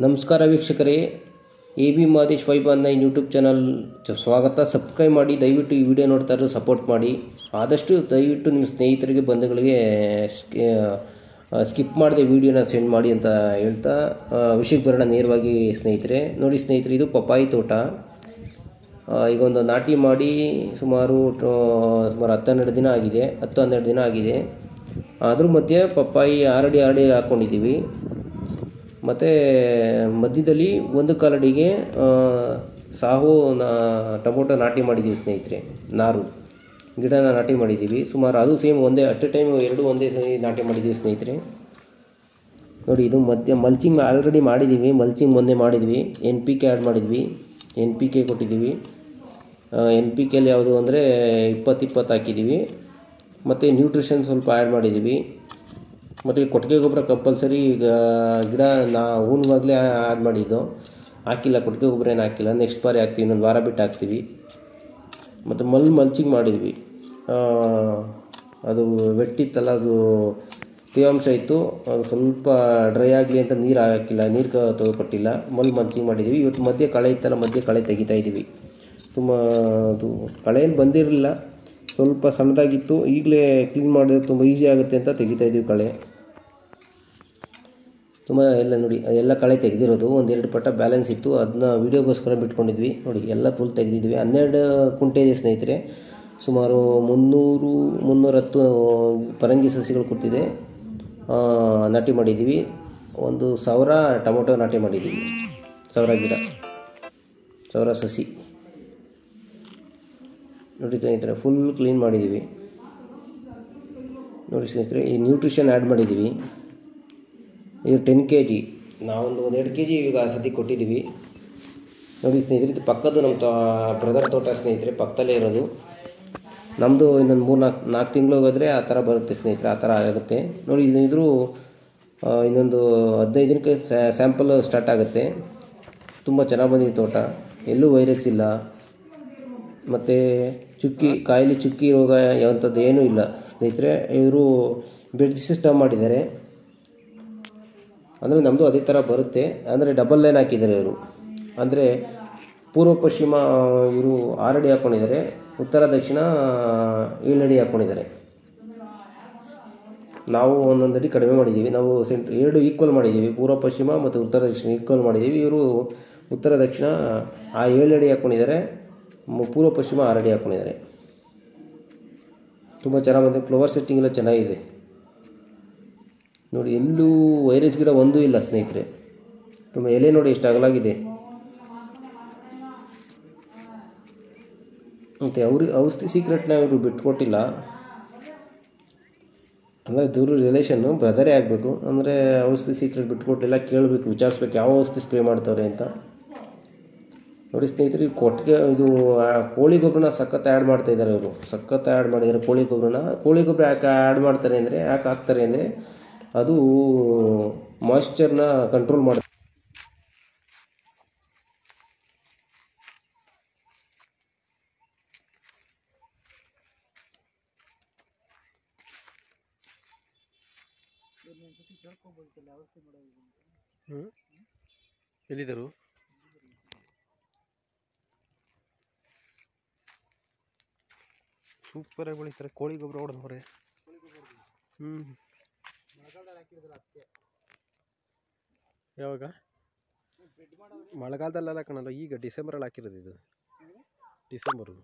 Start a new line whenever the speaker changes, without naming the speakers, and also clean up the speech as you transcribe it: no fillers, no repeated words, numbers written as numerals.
ನಮಸ್ಕಾರ ವೀಕ್ಷಕರೇ, A B Madesh 519 YouTube channel ಸ್ವಾಗತ. ಸಬ್ಸ್ಕ್ರೈಬ್ ಮಾಡಿ, ದಯವಿಟ್ಟು ಈ ವಿಡಿಯೋ ನೋಡ್ತಾ ಇರೋ ಸಪೋರ್ಟ್ ಮಾಡಿ. ಆದಷ್ಟು ದಯವಿಟ್ಟು ನಿಮ್ಮ ಸ್ನೇಹಿತರಿಗೆ ಬಂಧುಗಳಿಗೆ ಸ್ಕಿಪ್ ಮಾಡದೆ ವಿಡಿಯೋನ ಸೆಂಡ್ ಮಾಡಿ ಅಂತ ಹೇಳ್ತಾ ವಿಷಯಕ್ಕೆ ಬರೋಣ ನೇರವಾಗಿ. ಸ್ನೇಹಿತರೆ ನೋಡಿ, ಸ್ನೇಹಿತರೆ ಇದು ಪಪ್ಪಾಯಿ ತೋಟ. ಈಗ ಒಂದು ನಾಟಿ ಮಾಡಿ ಸುಮಾರು 10-12 ದಿನ ಆಗಿದೆ, 10-12 ದಿನ ಆಗಿದೆ. ಅದ್ರ ಮಧ್ಯೆ ಪಪ್ಪಾಯಿ ಆರಡಿ ಹಾಕ್ಕೊಂಡಿದ್ದೀವಿ. ಮತ್ತು ಮಧ್ಯದಲ್ಲಿ ಒಂದು ಕಾಲಡಿಗೆ ಸಾಹು ಟೊಮೊಟೊ ನಾಟಿ ಮಾಡಿದ್ದೀವಿ ಸ್ನೇಹಿತರೆ. ನಾರು ಗಿಡನ ನಾಟಿ ಮಾಡಿದ್ದೀವಿ ಸುಮಾರು. ಅದು ಸೇಮ್ ಒಂದೇ ಅಟ್ ಎ ಟೈಮ್ ಎರಡು ಒಂದೇ ನಾಟಿ ಮಾಡಿದ್ದೀವಿ ಸ್ನೇಹಿತರೆ. ನೋಡಿ, ಇದು ಮಧ್ಯ ಮಲ್ಚಿಂಗ್ ಆಲ್ರೆಡಿ ಮಾಡಿದ್ದೀವಿ. ಮಲ್ಚಿಂಗ್ ಮೊನ್ನೆ ಮಾಡಿದ್ವಿ. NPK ಆ್ಯಡ್ ಮಾಡಿದ್ವಿ, NPK ಕೊಟ್ಟಿದ್ದೀವಿ. NPKಲ್ಲಿ ಯಾವುದು ಅಂದರೆ 20-20 ಹಾಕಿದ್ದೀವಿ. ಮತ್ತು ನ್ಯೂಟ್ರಿಷನ್ ಸ್ವಲ್ಪ ಆ್ಯಡ್ ಮಾಡಿದ್ದೀವಿ. ಮತ್ತು ಕೊಟ್ಟಿಗೆ ಗೊಬ್ಬರ ಕಂಪಲ್ಸರಿ. ಈಗ ಗಿಡ ಹೂನುವಾಗಲೇ ಆ್ಯಡ್ ಮಾಡಿದ್ದು, ಹಾಕಿಲ್ಲ ಕೊಟ್ಟಿಗೆ ಗೊಬ್ಬರ ಏನು ಹಾಕಿಲ್ಲ. ನೆಕ್ಸ್ಟ್ ಬಾರಿ ಹಾಕ್ತೀವಿ, ಇನ್ನೊಂದು ವಾರ ಬಿಟ್ಟು ಹಾಕ್ತೀವಿ. ಮತ್ತು ಮಲ್ಚಿಂಗ್ ಮಾಡಿದ್ವಿ. ಅದು ವೆಟ್ಟಿತ್ತಲ್ಲ, ಅದು ತೇವಾಂಶ ಇತ್ತು, ಅದು ಸ್ವಲ್ಪ ಡ್ರೈ ಆಗಲಿ ಅಂತ ನೀರು ಹಾಕಿಲ್ಲ, ನೀರು ಕೊಟ್ಟಿಲ್ಲ. ಮಲ್ಚಿಂಗ್ ಮಾಡಿದ್ದೀವಿ. ಇವತ್ತು ಮಧ್ಯೆ ಕಳೆ ಇತ್ತಲ್ಲ, ಮಧ್ಯೆ ಕಳೆ ತೆಗಿತಾ ಇದ್ದೀವಿ. ಅದು ಕಳೆ ಏನು ಬಂದಿರಲಿಲ್ಲ, ಸ್ವಲ್ಪ ಸಣ್ಣದಾಗಿತ್ತು. ಈಗಲೇ ಕ್ಲೀನ್ ಮಾಡಿದ್ರೆ ತುಂಬ ಈಸಿ ಆಗುತ್ತೆ ಅಂತ ತೆಗಿತಾ ಇದ್ದೀವಿ ಕಳೆ. ತುಂಬ ಎಲ್ಲ ನೋಡಿ, ಅದೆಲ್ಲ ಕಳೆ ತೆಗೆದಿರೋದು. 1-2 ಪಟ್ಟ ಬ್ಯಾಲೆನ್ಸ್ ಇತ್ತು, ಅದನ್ನ ವೀಡಿಯೋಗೋಸ್ಕರ ಬಿಟ್ಕೊಂಡಿದ್ವಿ. ನೋಡಿ, ಎಲ್ಲ ಫುಲ್ ತೆಗೆದಿದ್ವಿ. 12 ಕುಂಟೆ ಇದೆ ಸ್ನೇಹಿತರೆ. ಸುಮಾರು 300-310 ಪರಂಗಿ ಸಸಿಗಳು ಕೊಟ್ಟಿದೆ, ನಾಟಿ ಮಾಡಿದ್ದೀವಿ. 1,000 ಟೊಮೊಟೊ ನಾಟಿ ಮಾಡಿದ್ದೀವಿ. 1,000 ಗಿಡ, 1,000 ಸಸಿ. ನೋಡಿ ಸ್ನೇಹಿತರೆ, ಫುಲ್ ಕ್ಲೀನ್ ಮಾಡಿದ್ದೀವಿ. ನೋಡಿ ಸ್ನೇಹಿತರೆ, ಈ ನ್ಯೂಟ್ರಿಷನ್ ಆ್ಯಡ್ ಮಾಡಿದ್ದೀವಿ. ಇದು 10 kg. ನಾವೊಂದು 1-2 kg ಈಗ ಸದ್ಯಕ್ಕೆ ಕೊಟ್ಟಿದ್ದೀವಿ. ನೋಡಿ ಸ್ನೇಹಿತರೆ, ಇದು ಪಕ್ಕದ್ದು ನಮ್ಮ ಬ್ರದರ್ ತೋಟ ಸ್ನೇಹಿತರೆ, ಪಕ್ಕದಲ್ಲೇ ಇರೋದು. ನಮ್ಮದು ಇನ್ನೊಂದು 3-4 ತಿಂಗಳು ಹೋಗೋದ್ರೆ ಆ ಥರ ಬರುತ್ತೆ ಸ್ನೇಹಿತರೆ, ಆ ಥರ ಆಗುತ್ತೆ. ನೋಡಿ, ಇದ್ರ ಇನ್ನೊಂದು 15 ದಿನಕ್ಕೆ ಸ್ಯಾಂಪಲ್ ಸ್ಟಾರ್ಟ್ ಆಗುತ್ತೆ. ತುಂಬ ಚೆನ್ನಾಗಿ ಬಂದಿದೆ ತೋಟ, ಎಲ್ಲೂ ವೈರಸ್ ಇಲ್ಲ. ಮತ್ತು ಕಾಯಿಲೆ ಚುಕ್ಕಿ ರೋಗ ಯಾವಂಥದ್ದು ಏನೂ ಇಲ್ಲ ಸ್ನೇಹಿತರೆ. ಇವರು ಬೆಡ್ ಸಿಸ್ಟಮ್ ಮಾಡಿದ್ದಾರೆ, ಅಂದರೆ ನಮ್ಮದು ಅದೇ ಥರ ಬರುತ್ತೆ. ಅಂದರೆ ಡಬಲ್ ಲೈನ್ ಹಾಕಿದ್ದಾರೆ ಇವರು. ಅಂದರೆ ಪೂರ್ವ ಪಶ್ಚಿಮ ಇವರು 6 ಅಡಿ ಹಾಕ್ಕೊಂಡಿದ್ದಾರೆ, ಉತ್ತರ ದಕ್ಷಿಣ 7 ಅಡಿ ಹಾಕ್ಕೊಂಡಿದ್ದಾರೆ. ನಾವು 1 ಅಡಿ ಕಡಿಮೆ ಮಾಡಿದ್ದೀವಿ. ನಾವು 2 ಈಕ್ವಲ್ ಮಾಡಿದ್ದೀವಿ, ಪೂರ್ವ ಪಶ್ಚಿಮ ಮತ್ತು ಉತ್ತರ ದಕ್ಷಿಣ ಈಕ್ವಲ್ ಮಾಡಿದ್ದೀವಿ. ಇವರು ಉತ್ತರ ದಕ್ಷಿಣ 7 ಅಡಿ ಹಾಕ್ಕೊಂಡಿದ್ದಾರೆ, ಪೂರ್ವ ಪಶ್ಚಿಮ 6 ಅಡಿ ಹಾಕ್ಕೊಂಡಿದ್ದಾರೆ. ತುಂಬ ಚೆನ್ನಾಗಿ ಬಂದಿದೆ. ಫ್ಲವರ್ ಸೆಟ್ಟಿಂಗ್ ಎಲ್ಲ ಚೆನ್ನಾಗಿದೆ. ನೋಡಿ, ಎಲ್ಲೂ ವೈರಸ್ ಗಿಡ ಒಂದೂ ಇಲ್ಲ ಸ್ನೇಹಿತರೆ. ತುಂಬ ಎಲೆ ನೋಡಿ ಎಷ್ಟು ಅಗಲಾಗಿದೆ. ಮತ್ತು ಔಷಧಿ ಸೀಕ್ರೆಟ್ನ ಇವರು ಬಿಟ್ಕೊಟ್ಟಿಲ್ಲ. ಅಂದರೆ ದೂರ ರಿಲೇಷನ್ನು, ಬ್ರದರೇ ಆಗಬೇಕು. ಅಂದರೆ ಔಷಧಿ ಸೀಕ್ರೆಟ್ ಬಿಟ್ಕೊಟ್ಟಿಲ್ಲ. ಕೇಳಬೇಕು, ವಿಚಾರಿಸ್ಬೇಕು ಯಾವ ಔಷಧಿ ಸ್ಪ್ರೇ ಮಾಡ್ತವ್ರೆ ಅಂತ. ನೋಡಿ ಸ್ನೇಹಿತರೆ, ಇದು ಕೋಳಿ ಗೊಬ್ಬರನ ಸಖತ್ ಆ್ಯಡ್ ಮಾಡ್ತಾಯಿದ್ದಾರೆ ಇವರು. ಸಖತ್ ಆ್ಯಡ್ ಮಾಡಿದ್ದಾರೆ ಕೋಳಿ ಗೊಬ್ಬರನ. ಕೋಳಿ ಗೊಬ್ಬರ ಯಾಕೆ ಆ್ಯಡ್ ಮಾಡ್ತಾರೆ ಅಂದರೆ, ಯಾಕೆ ಹಾಕ್ತಾರೆ ಅಂದರೆ, ಅದು ಮಾಯ್ಶ್ಚರ್ನ ಕಂಟ್ರೋಲ್ ಮಾಡುತ್ತೆ. ಎಲ್ಲಿದ್ದರು ಸೂಪರಾಗಿ ಬೆಳಿತಾರೆ. ಕೋಳಿ ಗೊಬ್ಬರ ಹೊಡೆದವ್ರೆ. ಯಾವಾಗ? ಮಳೆಗಾಲದಲ್ಲೆಲ್ಲ ಕಾಣಲ್ಲ, ಈಗ ಡಿಸೆಂಬರಲ್ಲಿ ಹಾಕಿರೋದು ಇದು. ಡಿಸೆಂಬರು.